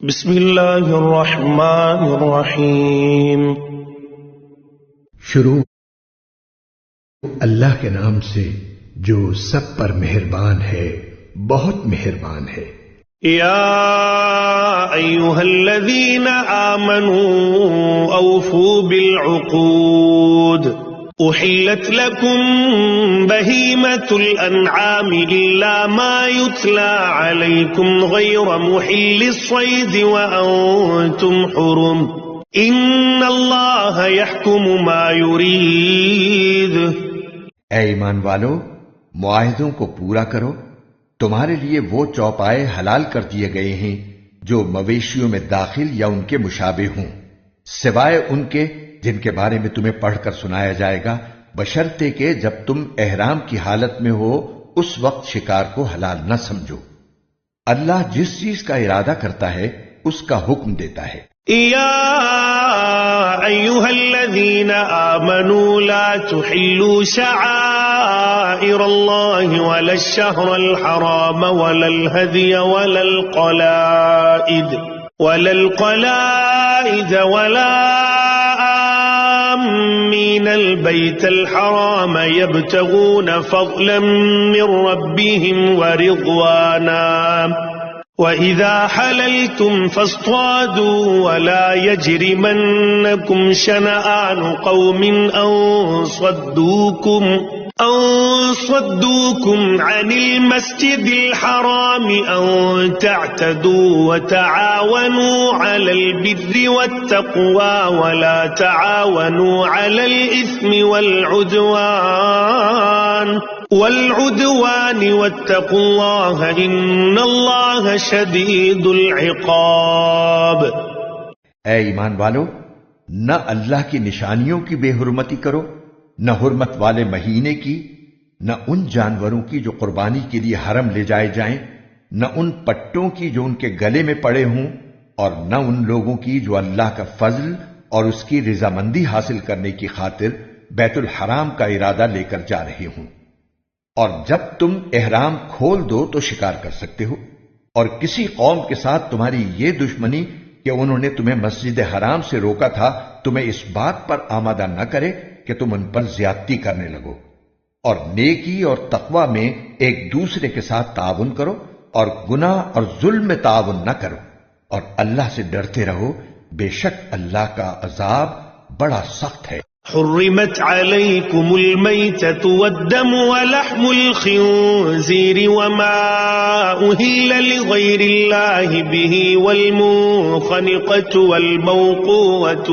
بسم اللہ الرحمن الرحیم۔ شروع اللہ کے نام سے جو سب پر مہربان ہے، بہت مہربان ہے۔ یا ایھا الذین آمنوا اوفوا بالعقود احلت لکم بہیمۃ الانعام الا ما یتلی علیکم غیر محل الصید وانتم حرم ان اللہ یحکم ما یرید۔ اے ایمان والو، معاہدوں کو پورا کرو۔ تمہارے لیے وہ چوپائے حلال کر دیے گئے ہیں جو مویشیوں میں داخل یا ان کے مشابہ ہوں، سوائے ان کے جن کے بارے میں تمہیں پڑھ کر سنایا جائے گا، بشرطے کہ جب تم احرام کی حالت میں ہو اس وقت شکار کو حلال نہ سمجھو۔ اللہ جس چیز کا ارادہ کرتا ہے اس کا حکم دیتا ہے۔ یا ایھا الذین آمنوا لا تحلوا شعائر اللہ ولا الشہر الحرام ولا الہدی ولا القلائد ولا آمین البیت الحرام یبتغون فضلا من ربهم ورضوانا وَإِذَا حَلَلْتُمْ فَاصْطَادُوا وَلَا يَجْرِمَنَّكُمْ شَنَآنُ قَوْمٍ أَن صَدُّوكُمْ عَنِ الْمَسْجِدِ الْحَرَامِ أَن تَعْتَدُوا وَتَعَاوَنُوا عَلَى الْبِرِّ وَالتَّقْوَى وَلَا تَعَاوَنُوا عَلَى الْإِثْمِ والعدوان واتقوا اللہ ان اللہ شدید العقاب۔ اے ایمان والو، نہ اللہ کی نشانیوں کی بے حرمتی کرو، نہ حرمت والے مہینے کی، نہ ان جانوروں کی جو قربانی کے لیے حرم لے جائے جائیں، نہ ان پٹوں کی جو ان کے گلے میں پڑے ہوں، اور نہ ان لوگوں کی جو اللہ کا فضل اور اس کی رضامندی حاصل کرنے کی خاطر بیت الحرام کا ارادہ لے کر جا رہے ہوں۔ اور جب تم احرام کھول دو تو شکار کر سکتے ہو، اور کسی قوم کے ساتھ تمہاری یہ دشمنی کہ انہوں نے تمہیں مسجد حرام سے روکا تھا تمہیں اس بات پر آمادہ نہ کرے کہ تم ان پر زیادتی کرنے لگو، اور نیکی اور تقوی میں ایک دوسرے کے ساتھ تعاون کرو، اور گناہ اور ظلم میں تعاون نہ کرو، اور اللہ سے ڈرتے رہو، بے شک اللہ کا عذاب بڑا سخت ہے۔ حرمت علیکم المیتۃ والدم ولحم الخنزیر وما اہل لغیر اللہ بہ والمنخنقۃ والموقوۃ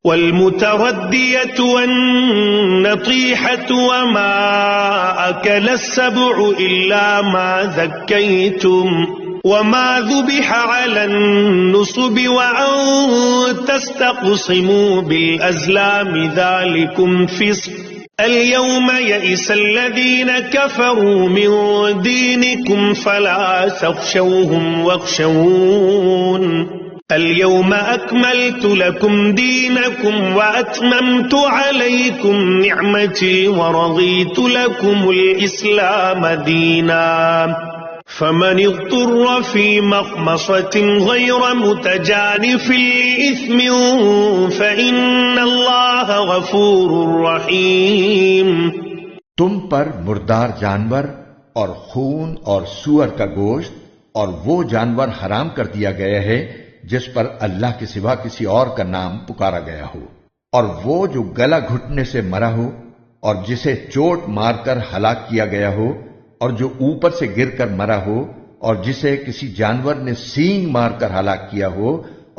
والمتردیۃ والنطیحۃ وما اکل السبع الا ما ذکیتم وما ذبح على النصب وأن تستقسموا بالأزلام ذلكم فسق اليوم يئس الذين كفروا من دينكم فلا تخشوهم واخشون اليوم أكملت لكم دينكم وأتممت عليكم نعمتي ورضيت لكم الإسلام دينا فمن اضطر في مخمصة غير متجانف لإثم فإن الله غفور رحيم۔ تم پر مردار جانور اور خون اور سور کا گوشت اور وہ جانور حرام کر دیا گیا ہے جس پر اللہ کے سوا کسی اور کا نام پکارا گیا ہو، اور وہ جو گلا گھٹنے سے مرا ہو، اور جسے چوٹ مار کر ہلاک کیا گیا ہو، اور جو اوپر سے گر کر مرا ہو، اور جسے کسی جانور نے سینگ مار کر ہلاک کیا ہو،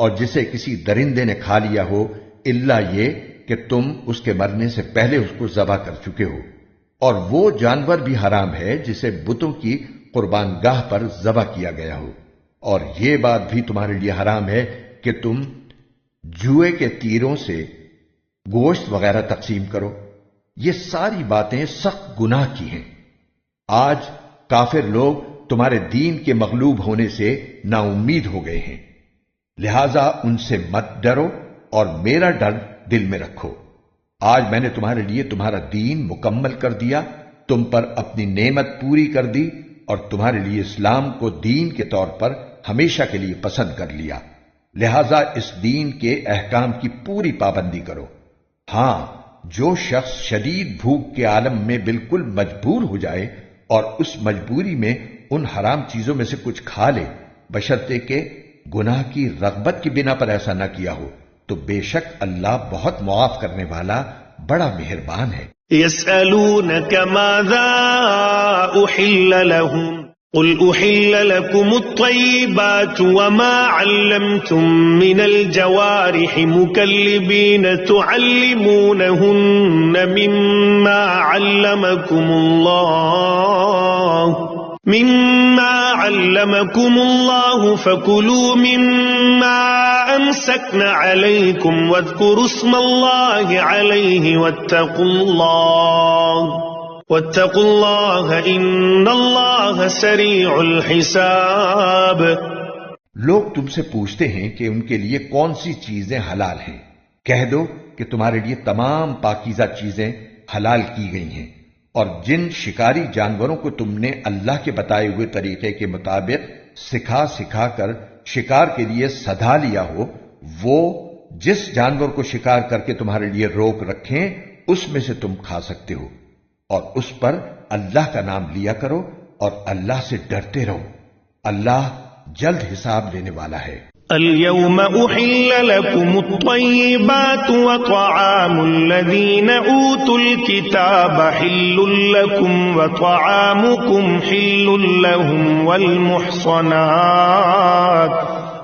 اور جسے کسی درندے نے کھا لیا ہو، الا یہ کہ تم اس کے مرنے سے پہلے اس کو ذبح کر چکے ہو۔ اور وہ جانور بھی حرام ہے جسے بتوں کی قربان گاہ پر ذبح کیا گیا ہو، اور یہ بات بھی تمہارے لیے حرام ہے کہ تم جوئے کے تیروں سے گوشت وغیرہ تقسیم کرو۔ یہ ساری باتیں سخت گناہ کی ہیں۔ آج کافر لوگ تمہارے دین کے مغلوب ہونے سے نا امید ہو گئے ہیں، لہذا ان سے مت ڈرو اور میرا ڈر دل میں رکھو۔ آج میں نے تمہارے لیے تمہارا دین مکمل کر دیا، تم پر اپنی نعمت پوری کر دی، اور تمہارے لیے اسلام کو دین کے طور پر ہمیشہ کے لیے پسند کر لیا، لہذا اس دین کے احکام کی پوری پابندی کرو۔ ہاں، جو شخص شدید بھوک کے عالم میں بالکل مجبور ہو جائے اور اس مجبوری میں ان حرام چیزوں میں سے کچھ کھا لے، بشرطے کہ گناہ کی رغبت کی بنا پر ایسا نہ کیا ہو، تو بے شک اللہ بہت معاف کرنے والا بڑا مہربان ہے۔ يسألونك ماذا أحل لهم قل أحل لكم الطيبات وما علمتم من الجوارح مكلبين تعلمونهن مما علمكم الله فكلوا مما أمسكن عليكم واذكروا اسم الله عليه واتقوا الله إن الله سريع الحساب۔ لوگ تم سے پوچھتے ہیں کہ ان کے لیے کون سی چیزیں حلال ہیں، کہہ دو کہ تمہارے لیے تمام پاکیزہ چیزیں حلال کی گئی ہیں، اور جن شکاری جانوروں کو تم نے اللہ کے بتائے ہوئے طریقے کے مطابق سکھا کر شکار کے لیے سدھا لیا ہو، وہ جس جانور کو شکار کر کے تمہارے لیے روک رکھیں اس میں سے تم کھا سکتے ہو، اور اس پر اللہ کا نام لیا کرو اور اللہ سے ڈرتے رہو، اللہ جلد حساب لینے والا ہے۔ اليوم أحل لكم الطيبات وطعام الذين أوتوا الكتاب حل لكم وطعامكم حل لهم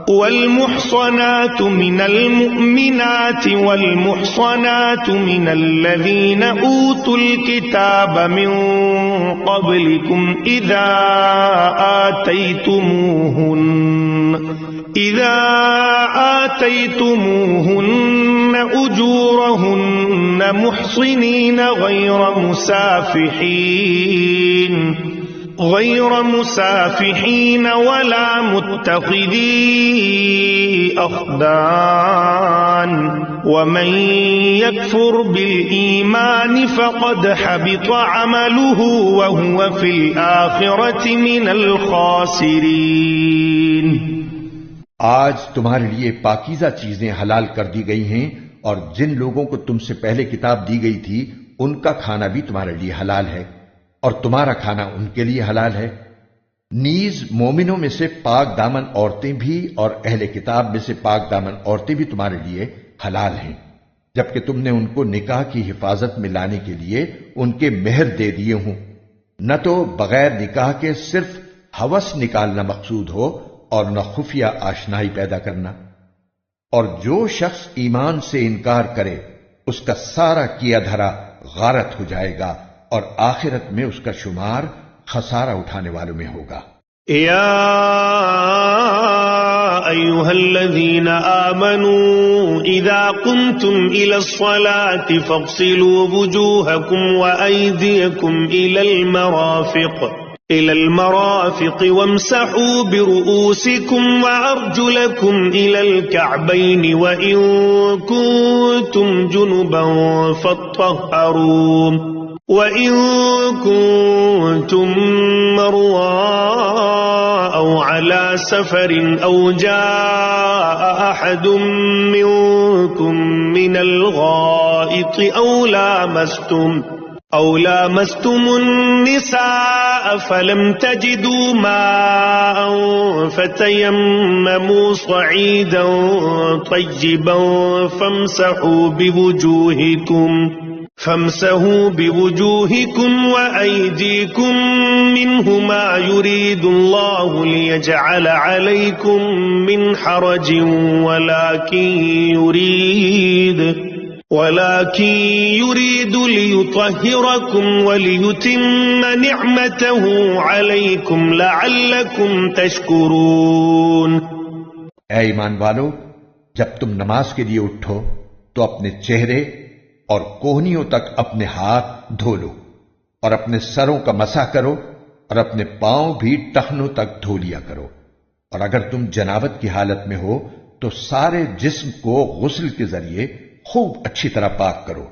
والمحصنات من المؤمنات والمحصنات من الذين أوتوا الكتاب من قبلكم إذا آتيتموهن أجورهن محصنين غير مسافحين ولا متخذي أخدان ومن يكفر بالإيمان فقد حبط عمله وهو في الآخرة من الخاسرين۔ آج تمہارے لیے پاکیزہ چیزیں حلال کر دی گئی ہیں، اور جن لوگوں کو تم سے پہلے کتاب دی گئی تھی ان کا کھانا بھی تمہارے لیے حلال ہے، اور تمہارا کھانا ان کے لیے حلال ہے۔ نیز مومنوں میں سے پاک دامن عورتیں بھی اور اہل کتاب میں سے پاک دامن عورتیں بھی تمہارے لیے حلال ہیں، جبکہ تم نے ان کو نکاح کی حفاظت میں لانے کے لیے ان کے مہر دے دیے ہوں، نہ تو بغیر نکاح کے صرف ہوس نکالنا مقصود ہو اور نہ خفیہ آشنائی پیدا کرنا۔ اور جو شخص ایمان سے انکار کرے اس کا سارا کیا دھرا غارت ہو جائے گا، اور آخرت میں اس کا شمار خسارہ اٹھانے والوں میں ہوگا۔ یا ایھا الذین آمنوا اذا قمتم الى الصلاة فاغسلوا وجوهکم وایدیکم إلى المرافق وامسحوا برؤوسكم وأرجلكم إلى الكعبين وإن كنتم جنبا فاطهروا وإن كنتم مرضى أو على سفر أو جاء أحد منكم من الغائط أو لامستم النساء فلم تجدوا ماء فتيمموا صعيدا طيبا فامسحوا بوجوهكم وأيديكم منه ما يريد الله ليجعل عليكم من حرج ولكن يريد ليطهركم وليتم نعمته عليكم لعلكم تشكرون۔ اے ایمان والو، جب تم نماز کے لیے اٹھو تو اپنے چہرے اور کوہنیوں تک اپنے ہاتھ دھو لو، اور اپنے سروں کا مسح کرو، اور اپنے پاؤں بھی ٹخنوں تک دھو لیا کرو، اور اگر تم جنابت کی حالت میں ہو تو سارے جسم کو غسل کے ذریعے خوب اچھی طرح پاک کرو،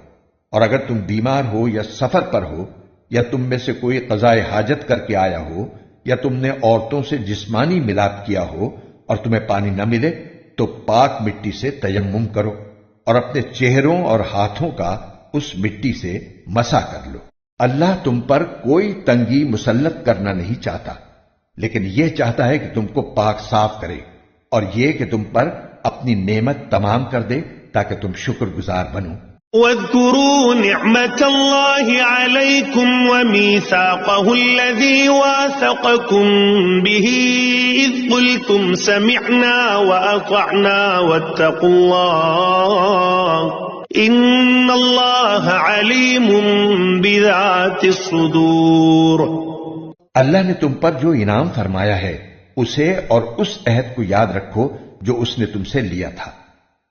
اور اگر تم بیمار ہو یا سفر پر ہو، یا تم میں سے کوئی قضائے حاجت کر کے آیا ہو، یا تم نے عورتوں سے جسمانی ملاپ کیا ہو، اور تمہیں پانی نہ ملے تو پاک مٹی سے تیمم کرو اور اپنے چہروں اور ہاتھوں کا اس مٹی سے مسح کر لو۔ اللہ تم پر کوئی تنگی مسلط کرنا نہیں چاہتا، لیکن یہ چاہتا ہے کہ تم کو پاک صاف کرے، اور یہ کہ تم پر اپنی نعمت تمام کر دے تاکہ تم شکر گزار بنو۔ واذكروا نعمة الله عليكم وميثاقه الذي واثقكم به إذ قلتم سمعنا وأطعنا واتقوا الله إن الله عليم بذات الصدور۔ اللہ نے تم پر جو انعام فرمایا ہے اسے اور اس عہد کو یاد رکھو جو اس نے تم سے لیا تھا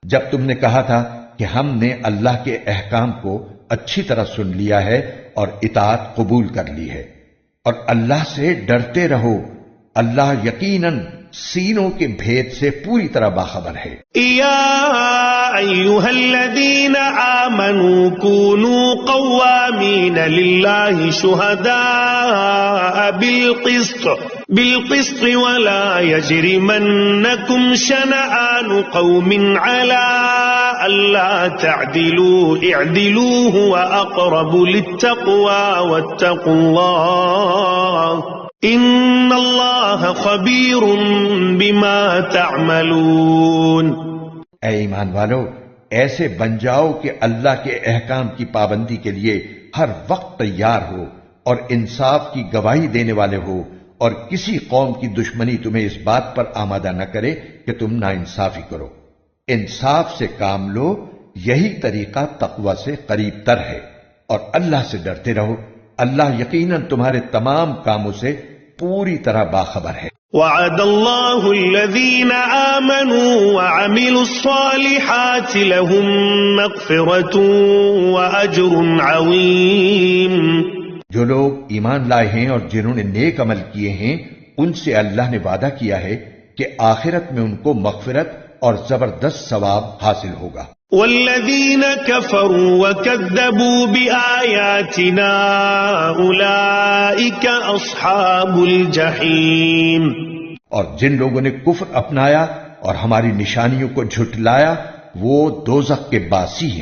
جب تم نے کہا تھا کہ ہم نے اللہ کے احکام کو اچھی طرح سن لیا ہے اور اطاعت قبول کر لی ہے، اور اللہ سے ڈرتے رہو، اللہ یقیناً سینوں کے بھید سے پوری طرح باخبر ہے۔ یا ایھا الذین آمنوا کونوا قوامین للہ شہداء بالقسط ولا یجرمنکم شنآن قوم علی الا تعدلوا اعدلوا هو اقرب للتقوى واتقوا اللہ ان اللہ خبیر بما تعملون۔ اے ایمان والو، ایسے بن جاؤ کہ اللہ کے احکام کی پابندی کے لیے ہر وقت تیار ہو اور انصاف کی گواہی دینے والے ہو، اور کسی قوم کی دشمنی تمہیں اس بات پر آمادہ نہ کرے کہ تم ناانصافی کرو۔ انصاف سے کام لو، یہی طریقہ تقوی سے قریب تر ہے، اور اللہ سے ڈرتے رہو، اللہ یقیناً تمہارے تمام کاموں سے پوری طرح باخبر ہے۔ وعد اللہ الذین آمنوا وعملوا الصالحات لهم مغفرۃ واجر عظیم۔ جو لوگ ایمان لائے ہیں اور جنہوں نے نیک عمل کیے ہیں ان سے اللہ نے وعدہ کیا ہے کہ آخرت میں ان کو مغفرت اور زبردست ثواب حاصل ہوگا۔ والذین کفروا وکذبوا بآیاتنا اولئک اصحاب الجحیم۔ اور جن لوگوں نے کفر اپنایا اور ہماری نشانیوں کو جھٹلایا وہ دوزخ کے باسی ہیں۔